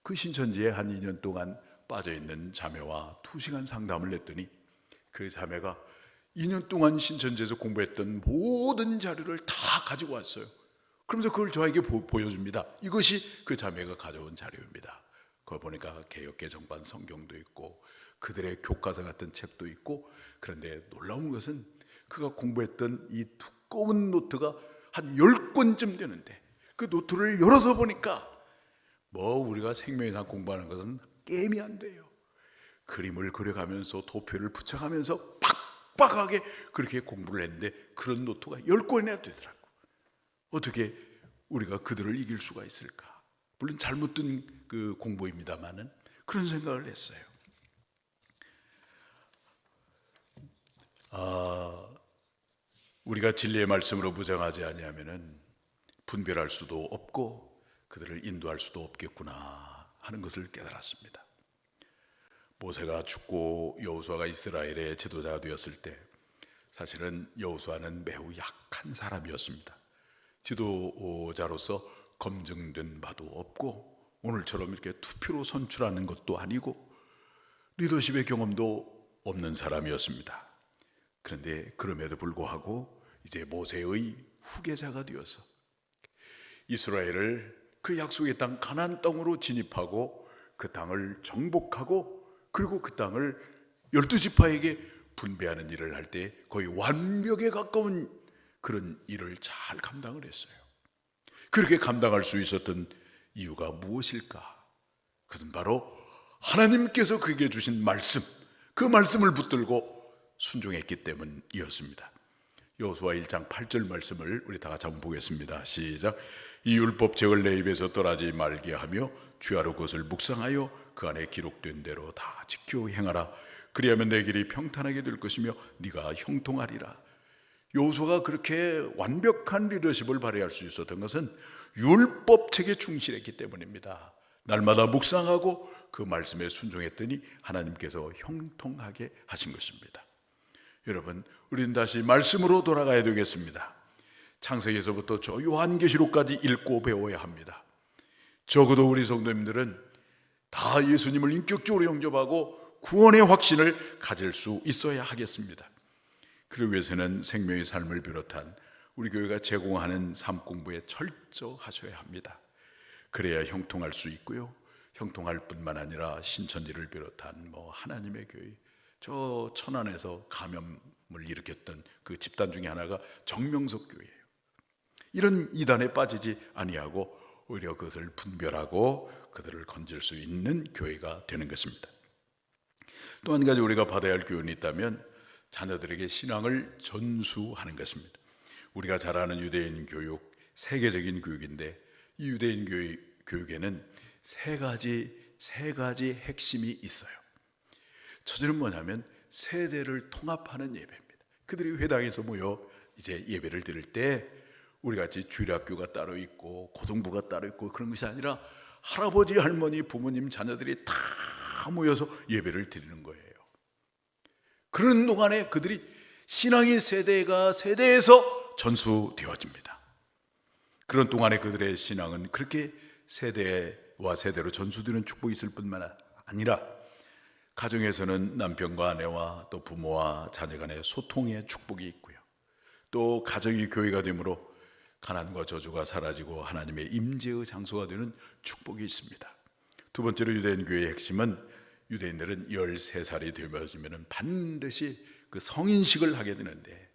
그 신천지에 한 2년 동안 빠져있는 자매와 2시간 상담을 했더니 그 자매가 2년 동안 신천지에서 공부했던 모든 자료를 다 가지고 왔어요. 그러면서 그걸 저에게 보여줍니다. 이것이 그 자매가 가져온 자료입니다. 그걸 보니까 개역개정반 성경도 있고 그들의 교과서 같은 책도 있고 그런데 놀라운 것은 그가 공부했던 이 두꺼운 노트가 한 10권쯤 되는데 그 노트를 열어서 보니까 뭐 우리가 생명의상 공부하는 것은 게임이 안 돼요. 그림을 그려가면서 도표를 붙여가면서 팍 박박하게 그렇게 공부를 했는데 그런 노트가 10권이나 되더라고. 어떻게 우리가 그들을 이길 수가 있을까? 물론 잘못된 그 공부입니다만은 그런 생각을 했어요. 우리가 진리의 말씀으로 무장하지 아니하면은 분별할 수도 없고 그들을 인도할 수도 없겠구나 하는 것을 깨달았습니다. 모세가 죽고 여호수아가 이스라엘의 지도자가 되었을 때 사실은 여호수아는 매우 약한 사람이었습니다. 지도자로서 검증된 바도 없고 오늘처럼 이렇게 투표로 선출하는 것도 아니고 리더십의 경험도 없는 사람이었습니다. 그런데 그럼에도 불구하고 이제 모세의 후계자가 되어서 이스라엘을 그 약속의 땅 가나안 땅으로 진입하고 그 땅을 정복하고 그리고 그 땅을 12지파에게 분배하는 일을 할 때 거의 완벽에 가까운 그런 일을 잘 감당을 했어요. 그렇게 감당할 수 있었던 이유가 무엇일까? 그것은 바로 하나님께서 그에게 주신 말씀, 그 말씀을 붙들고 순종했기 때문이었습니다. 여호수아 1장 8절 말씀을 우리 다 같이 한번 보겠습니다. 시작. 이 율법책을 내 입에서 떠나지 말게 하며 주야로 그것을 묵상하여 그 안에 기록된 대로 다 지켜 행하라. 그리하면 내 길이 평탄하게 될 것이며 네가 형통하리라. 여호수아가 그렇게 완벽한 리더십을 발휘할 수 있었던 것은 율법책에 충실했기 때문입니다. 날마다 묵상하고 그 말씀에 순종했더니 하나님께서 형통하게 하신 것입니다. 여러분, 우리는 다시 말씀으로 돌아가야 되겠습니다. 창세기에서부터 저 요한계시록까지 읽고 배워야 합니다. 적어도 우리 성도님들은 다 예수님을 인격적으로 영접하고 구원의 확신을 가질 수 있어야 하겠습니다. 그러기 위해서는 생명의 삶을 비롯한 우리 교회가 제공하는 삶 공부에 철저하셔야 합니다. 그래야 형통할 수 있고요. 형통할 뿐만 아니라 신천지를 비롯한 하나님의 교회, 저 천안에서 감염을 일으켰던 그 집단 중에 하나가 정명석 교회예요. 이런 이단에 빠지지 아니하고 오히려 그것을 분별하고 그들을 건질 수 있는 교회가 되는 것입니다. 또 한 가지 우리가 받아야 할 교훈이 있다면 자녀들에게 신앙을 전수하는 것입니다. 우리가 잘 아는 유대인 교육, 세계적인 교육인데 이 유대인 교육에는 세 가지 핵심이 있어요. 첫째는 뭐냐면 세대를 통합하는 예배입니다. 그들이 회당에서 모여 이제 예배를 드릴 때 우리 같이 주일학교가 따로 있고 고등부가 따로 있고 그런 것이 아니라 할아버지, 할머니, 부모님, 자녀들이 다 모여서 예배를 드리는 거예요. 그런 동안에 그들이 신앙의 세대가 세대에서 전수되어집니다. 그런 동안에 그들의 신앙은 그렇게 세대와 세대로 전수되는 축복이 있을 뿐만 아니라 가정에서는 남편과 아내와 또 부모와 자녀 간의 소통의 축복이 있고요. 또 가정이 교회가 되므로 가난과 저주가 사라지고 하나님의 임재의 장소가 되는 축복이 있습니다. 두 번째로 유대인 교회의 핵심은 유대인들은 13살이 되면 반드시 그 성인식을 하게 되는데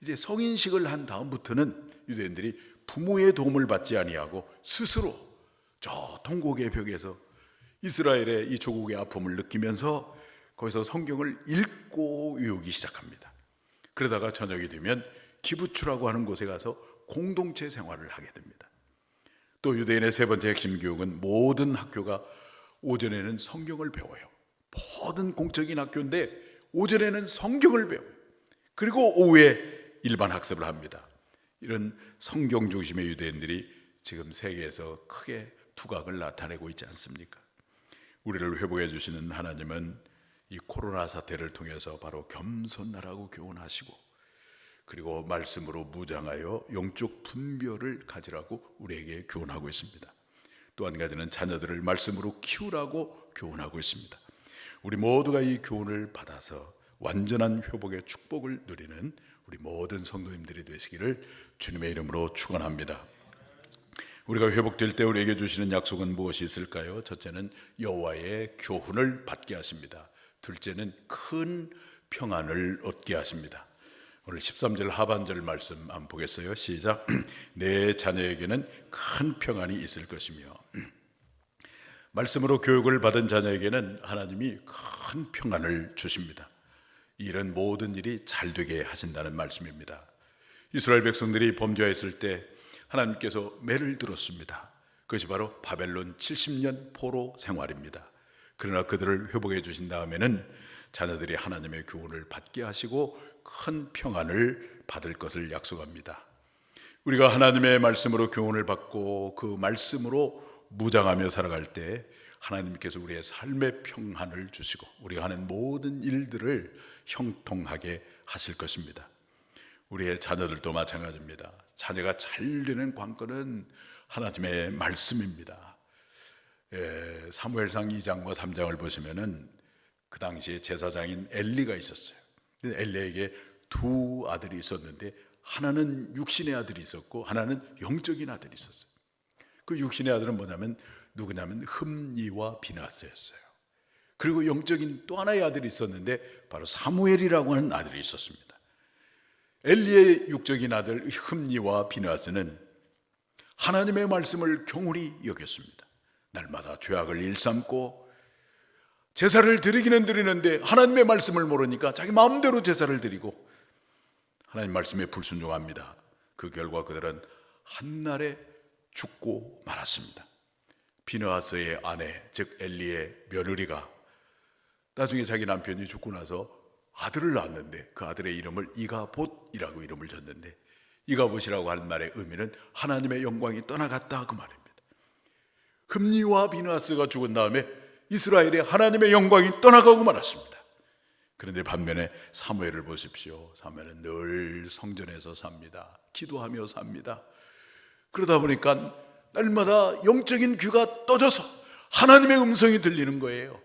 이제 성인식을 한 다음부터는 유대인들이 부모의 도움을 받지 아니하고 스스로 저 통곡의 벽에서 이스라엘의 이 조국의 아픔을 느끼면서 거기서 성경을 읽고 외우기 시작합니다. 그러다가 저녁이 되면 기부추라고 하는 곳에 가서 공동체 생활을 하게 됩니다. 또 유대인의 세 번째 핵심 교육은 모든 학교가 오전에는 성경을 배워요. 모든 공적인 학교인데 오전에는 성경을 배워요. 그리고 오후에 일반 학습을 합니다. 이런 성경 중심의 유대인들이 지금 세계에서 크게 두각을 나타내고 있지 않습니까? 우리를 회복해 주시는 하나님은 이 코로나 사태를 통해서 바로 겸손하라고 교훈하시고 그리고 말씀으로 무장하여 영적 분별을 가지라고 우리에게 교훈하고 있습니다. 또 한 가지는 자녀들을 말씀으로 키우라고 교훈하고 있습니다. 우리 모두가 이 교훈을 받아서 완전한 회복의 축복을 누리는 우리 모든 성도님들이 되시기를 주님의 이름으로 축원합니다. 우리가 회복될 때 우리에게 주시는 약속은 무엇이 있을까요? 첫째는 여호와의 교훈을 받게 하십니다. 둘째는 큰 평안을 얻게 하십니다. 오늘 13절 하반절 말씀 한번 보겠어요. 시작. 내 자녀에게는 큰 평안이 있을 것이며 말씀으로 교육을 받은 자녀에게는 하나님이 큰 평안을 주십니다. 이런 모든 일이 잘 되게 하신다는 말씀입니다. 이스라엘 백성들이 범죄했을 때 하나님께서 매를 들었습니다. 그것이 바로 바벨론 70년 포로 생활입니다. 그러나 그들을 회복해 주신 다음에는 자녀들이 하나님의 교훈을 받게 하시고 큰 평안을 받을 것을 약속합니다. 우리가 하나님의 말씀으로 교훈을 받고 그 말씀으로 무장하며 살아갈 때 하나님께서 우리의 삶의 평안을 주시고 우리가 하는 모든 일들을 형통하게 하실 것입니다. 우리의 자녀들도 마찬가지입니다. 자녀가 잘 되는 관건은 하나님의 말씀입니다. 사무엘상 2장과 3장을 보시면은 그 당시에 제사장인 엘리가 있었어요. 엘리에게 두 아들이 있었는데 하나는 육신의 아들이 있었고 하나는 영적인 아들이 있었어요. 그 육신의 아들은 뭐냐면 누구냐면 흠니와 비나스였어요. 그리고 영적인 또 하나의 아들이 있었는데 바로 사무엘이라고 하는 아들이 있었습니다. 엘리의 육적인 아들 흠니와 비나스는 하나님의 말씀을 경홀히 여겼습니다. 날마다 죄악을 일삼고 제사를 드리기는 드리는데 하나님의 말씀을 모르니까 자기 마음대로 제사를 드리고 하나님 말씀에 불순종합니다. 그 결과 그들은 한날에 죽고 말았습니다. 비느하스의 아내 즉 엘리의 며느리가 나중에 자기 남편이 죽고 나서 아들을 낳았는데 그 아들의 이름을 이가봇이라고 이름을 졌는데 이가봇이라고 하는 말의 의미는 하나님의 영광이 떠나갔다 그 말입니다. 흠니와 비느하스가 죽은 다음에 이스라엘의 하나님의 영광이 떠나가고 말았습니다. 그런데 반면에 사무엘을 보십시오. 사무엘은 늘 성전에서 삽니다. 기도하며 삽니다. 그러다 보니까 날마다 영적인 귀가 떠져서 하나님의 음성이 들리는 거예요.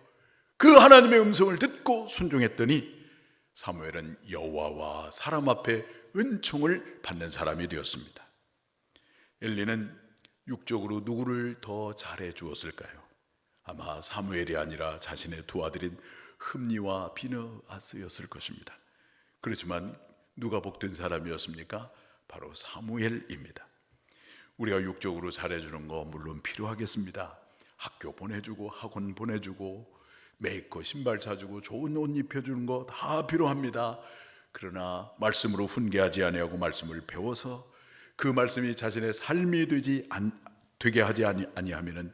그 하나님의 음성을 듣고 순종했더니 사무엘은 여호와와 사람 앞에 은총을 받는 사람이 되었습니다. 엘리는 육적으로 누구를 더 잘해 주었을까요? 아마 사무엘이 아니라 자신의 두 아들인 흠니와 비느하스였을 것입니다. 그렇지만 누가 복된 사람이었습니까? 바로 사무엘입니다. 우리가 육적으로 잘해주는 거 물론 필요하겠습니다. 학교 보내주고 학원 보내주고 메이커 신발 사주고 좋은 옷 입혀주는 거 다 필요합니다. 그러나 말씀으로 훈계하지 아니하고 말씀을 배워서 그 말씀이 자신의 삶이 되게 하지 아니하면은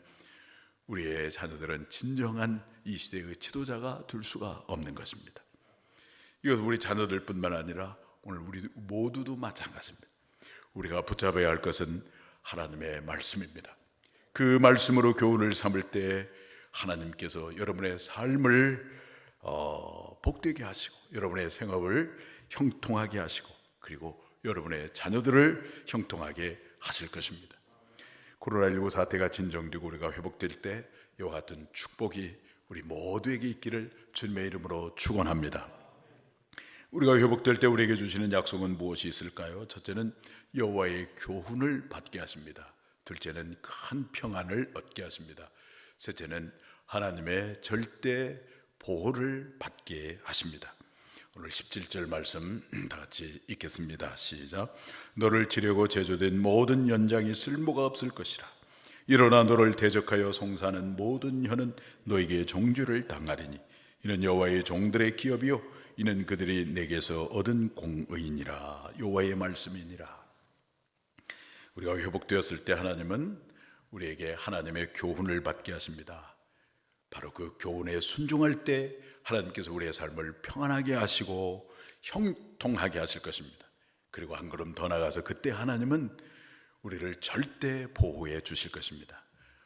우리의 자녀들은 진정한 이 시대의 지도자가 될 수가 없는 것입니다. 이것은 우리 자녀들뿐만 아니라 오늘 우리 모두도 마찬가지입니다. 우리가 붙잡아야 할 것은 하나님의 말씀입니다. 그 말씀으로 교훈을 삼을 때 하나님께서 여러분의 삶을 복되게 하시고 여러분의 생업을 형통하게 하시고 그리고 여러분의 자녀들을 형통하게 하실 것입니다. 코로나19 사태가 진정되고 우리가 회복될 때 이와 같은 축복이 우리 모두에게 있기를 주님의 이름으로 축원합니다. 우리가 회복될 때 우리에게 주시는 약속은 무엇이 있을까요? 첫째는 여호와의 교훈을 받게 하십니다. 둘째는 큰 평안을 얻게 하십니다. 셋째는 하나님의 절대 보호를 받게 하십니다. 오늘 17절 말씀 다 같이 읽겠습니다. 시작. 너를 치려고 제조된 모든 연장이 쓸모가 없을 것이라. 일어나 너를 대적하여 송사하는 모든 혀는 너에게 종주를 당하리니 이는 여호와의 종들의 기업이요 이는 그들이 내게서 얻은 공의니라. 여호와의 말씀이니라. 우리가 회복되었을 때 하나님은 우리에게 하나님의 교훈을 받게 하십니다. 바로 그 교훈에 순종할 때 하나님께서 우리의 삶을 평안하게 하시고 형통하게 하실 것입니다. 그리고 한 걸음 더 나가서 그때 하나님은 우리를 절대 보호해 주실 것입니다.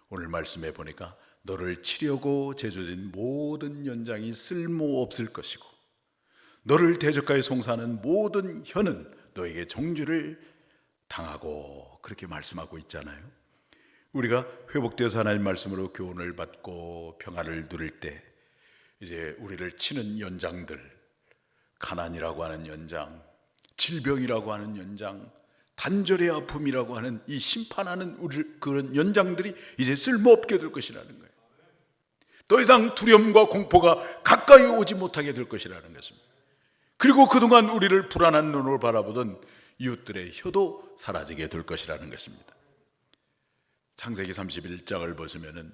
오늘 말씀해 보니까 너를 치려고 제조된 모든 연장이 쓸모없을 것이고 너를 대적하여 송사하는 모든 혀는 너에게 정죄를 당하고 그렇게 말씀하고 있잖아요. 우리가 회복되어서 하나님 말씀으로 교훈을 받고 평안을 누릴 때 이제 우리를 치는 연장들, 가난이라고 하는 연장, 질병이라고 하는 연장, 단절의 아픔이라고 하는 이 심판하는 그런 연장들이 이제 쓸모없게 될 것이라는 거예요. 더 이상 두려움과 공포가 가까이 오지 못하게 될 것이라는 것입니다. 그리고 그동안 우리를 불안한 눈으로 바라보던 이웃들의 혀도 사라지게 될 것이라는 것입니다. 창세기 31장을 보시면은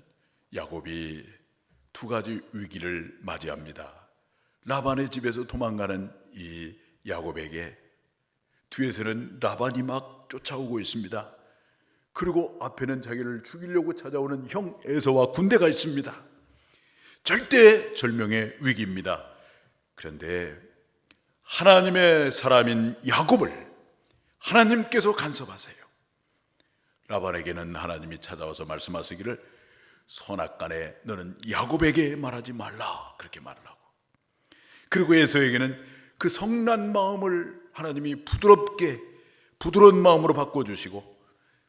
야곱이 두 가지 위기를 맞이합니다. 라반의 집에서 도망가는 이 야곱에게 뒤에서는 라반이 막 쫓아오고 있습니다. 그리고 앞에는 자기를 죽이려고 찾아오는 형 에서와 군대가 있습니다. 절대절명의 위기입니다. 그런데 하나님의 사람인 야곱을 하나님께서 간섭하세요. 라반에게는 하나님이 찾아와서 말씀하시기를 선악간에 너는 야곱에게 말하지 말라, 그렇게 말을 하고, 그리고 에서에게는 그 성난 마음을 하나님이 부드러운 마음으로 바꿔주시고,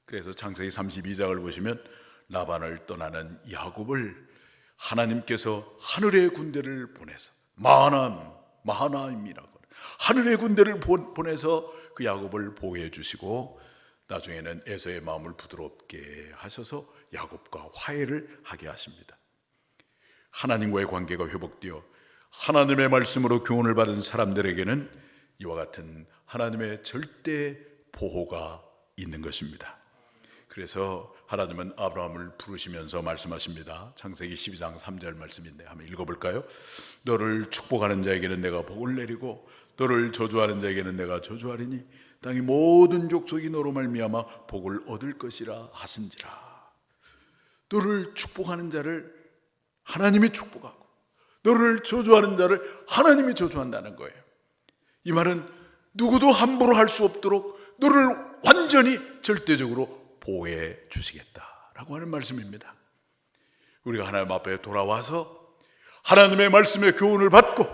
그래서 창세기 32장을 보시면 라반을 떠나는 야곱을 하나님께서 하늘의 군대를 보내서 마하나임이라고 하늘의 군대를 보내서 그 야곱을 보호해 주시고, 나중에는 에서의 마음을 부드럽게 하셔서 야곱과 화해를 하게 하십니다. 하나님과의 관계가 회복되어 하나님의 말씀으로 교훈을 받은 사람들에게는 이와 같은 하나님의 절대 보호가 있는 것입니다. 그래서 하나님은 아브라함을 부르시면서 말씀하십니다. 창세기 12장 3절 말씀인데 한번 읽어볼까요? 너를 축복하는 자에게는 내가 복을 내리고 너를 저주하는 자에게는 내가 저주하리니 땅의 모든 족속이 너로 말미암아 복을 얻을 것이라 하신지라. 너를 축복하는 자를 하나님이 축복하고 너를 저주하는 자를 하나님이 저주한다는 거예요. 이 말은 누구도 함부로 할 수 없도록 너를 완전히 절대적으로 보호해 주시겠다라고 하는 말씀입니다. 우리가 하나님 앞에 돌아와서 하나님의 말씀의 교훈을 받고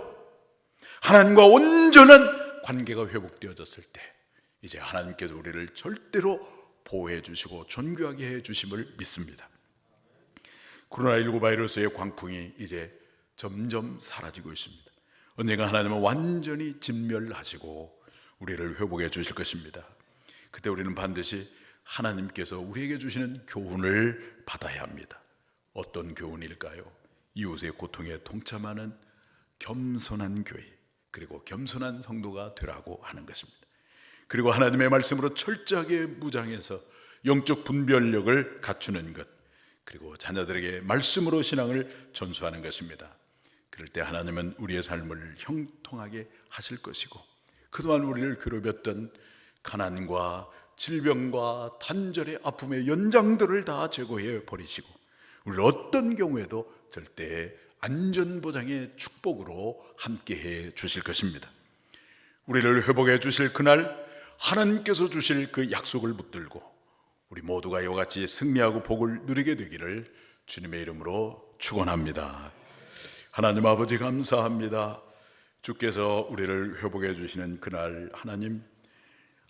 하나님과 온전한 관계가 회복되어졌을 때 이제 하나님께서 우리를 절대로 보호해 주시고 존귀하게 해 주심을 믿습니다. 코로나19 바이러스의 광풍이 이제 점점 사라지고 있습니다. 언젠가 하나님은 완전히 진멸하시고 우리를 회복해 주실 것입니다. 그때 우리는 반드시 하나님께서 우리에게 주시는 교훈을 받아야 합니다. 어떤 교훈일까요? 이웃의 고통에 동참하는 겸손한 교회, 그리고 겸손한 성도가 되라고 하는 것입니다. 그리고 하나님의 말씀으로 철저하게 무장해서 영적 분별력을 갖추는 것, 그리고 자녀들에게 말씀으로 신앙을 전수하는 것입니다. 그럴 때 하나님은 우리의 삶을 형통하게 하실 것이고, 그동안 우리를 괴롭혔던 가난과 질병과 단절의 아픔의 연장들을 다 제거해 버리시고 우리를 어떤 경우에도 절대 안전보장의 축복으로 함께해 주실 것입니다. 우리를 회복해 주실 그날 하나님께서 주실 그 약속을 붙들고 우리 모두가 이와 같이 승리하고 복을 누리게 되기를 주님의 이름으로 축원합니다. 하나님 아버지 감사합니다. 주께서 우리를 회복해 주시는 그날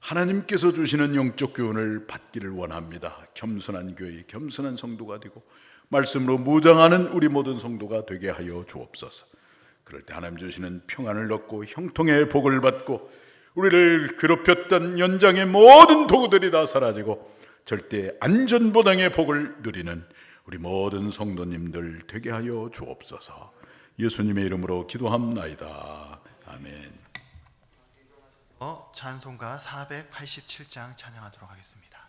하나님께서 주시는 영적 교훈을 받기를 원합니다. 겸손한 교회, 겸손한 성도가 되고 말씀으로 무장하는 우리 모든 성도가 되게 하여 주옵소서. 그럴 때 하나님 주시는 평안을 얻고 형통의 복을 받고 우리를 괴롭혔던 연장의 모든 도구들이 다 사라지고 절대 안전보장의 복을 누리는 우리 모든 성도님들 되게 하여 주옵소서. 예수님의 이름으로 기도합나이다. 아멘. 찬송가 487장 찬양하도록 하겠습니다.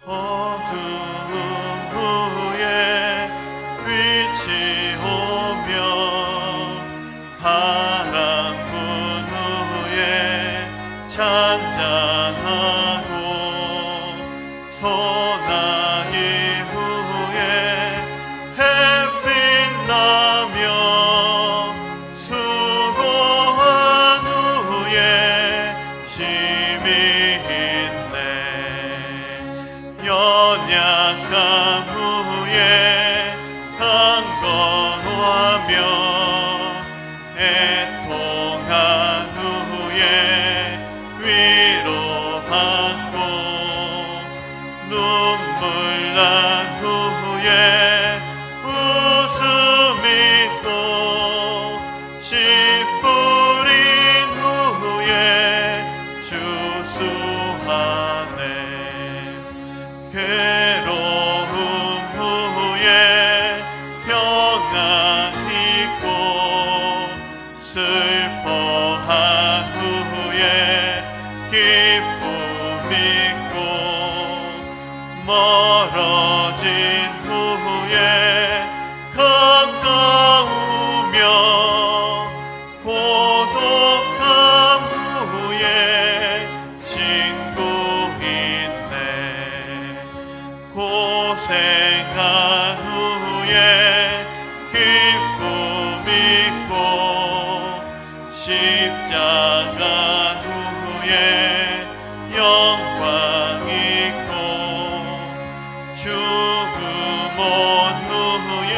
어두운 후에 빛이 오며 바람 분 후에 잔잔하고 소나기 후에 햇빛 나며 수고한 후에 쉼이 있네. 연약함 후에 강건하며 애통한 후에 위로받고 눈물 난 후에 웃음이 또 씨 뿌린 후에 주수하네. 괴로움 후에 평안 있고 슬픔 멀어진 후에 가까우며 고독한 후에 친구 있네. 고생한 후에 기쁨 있고 십자가 후에 영광 있고 죽음 온 후에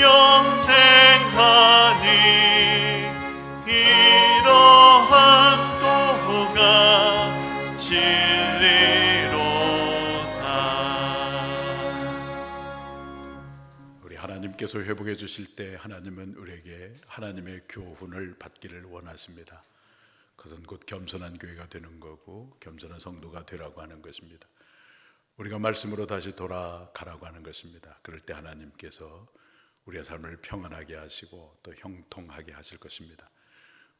영생하니 이러한 도가 진리로다. 우리 하나님께서 회복해 주실 때 하나님은 우리에게 하나님의 교훈을 받기를 원하십니다. 그것은 곧 겸손한 교회가 되는 거고 겸손한 성도가 되라고 하는 것입니다. 우리가 말씀으로 다시 돌아가라고 하는 것입니다. 그럴 때 하나님께서 우리의 삶을 평안하게 하시고 또 형통하게 하실 것입니다.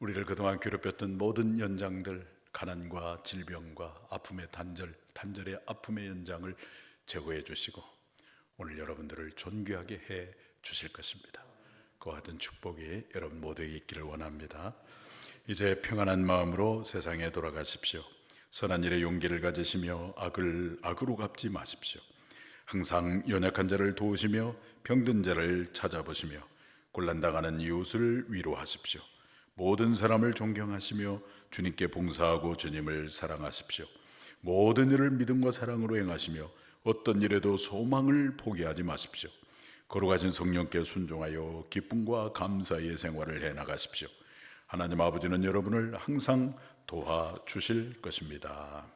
우리를 그동안 괴롭혔던 모든 연장들, 가난과 질병과 아픔의 단절의 아픔의 연장을 제거해 주시고 오늘 여러분들을 존귀하게 해 주실 것입니다. 그와 같은 축복이 여러분 모두에게 있기를 원합니다. 이제 평안한 마음으로 세상에 돌아가십시오. 선한 일에 용기를 가지시며 악으로 갚지 마십시오. 항상 연약한 자를 도우시며 병든 자를 찾아보시며 곤란당하는 이웃을 위로하십시오. 모든 사람을 존경하시며 주님께 봉사하고 주님을 사랑하십시오. 모든 일을 믿음과 사랑으로 행하시며 어떤 일에도 소망을 포기하지 마십시오. 거룩하신 성령께 순종하여 기쁨과 감사의 생활을 해나가십시오. 하나님 아버지는 여러분을 항상 도와주실 것입니다.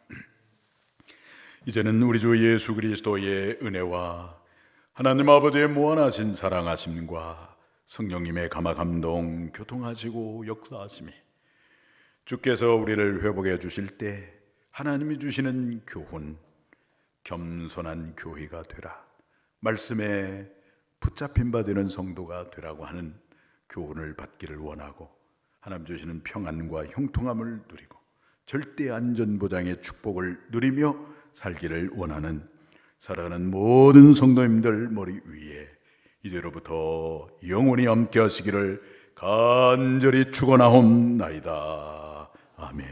이제는 우리 주 예수 그리스도의 은혜와 하나님 아버지의 무한하신 사랑하심과 성령님의 감화감동 교통하시고 역사하심이 주께서 우리를 회복해 주실 때 하나님이 주시는 교훈, 겸손한 교회가 되라, 말씀에 붙잡힌 바 되는 성도가 되라고 하는 교훈을 받기를 원하고 하나님 주시는 평안과 형통함을 누리고 절대 안전보장의 축복을 누리며 살기를 원하는 사랑하는 모든 성도님들 머리 위에 이제로부터 영원히 함께 하시기를 간절히 축원하옵나이다. 아멘.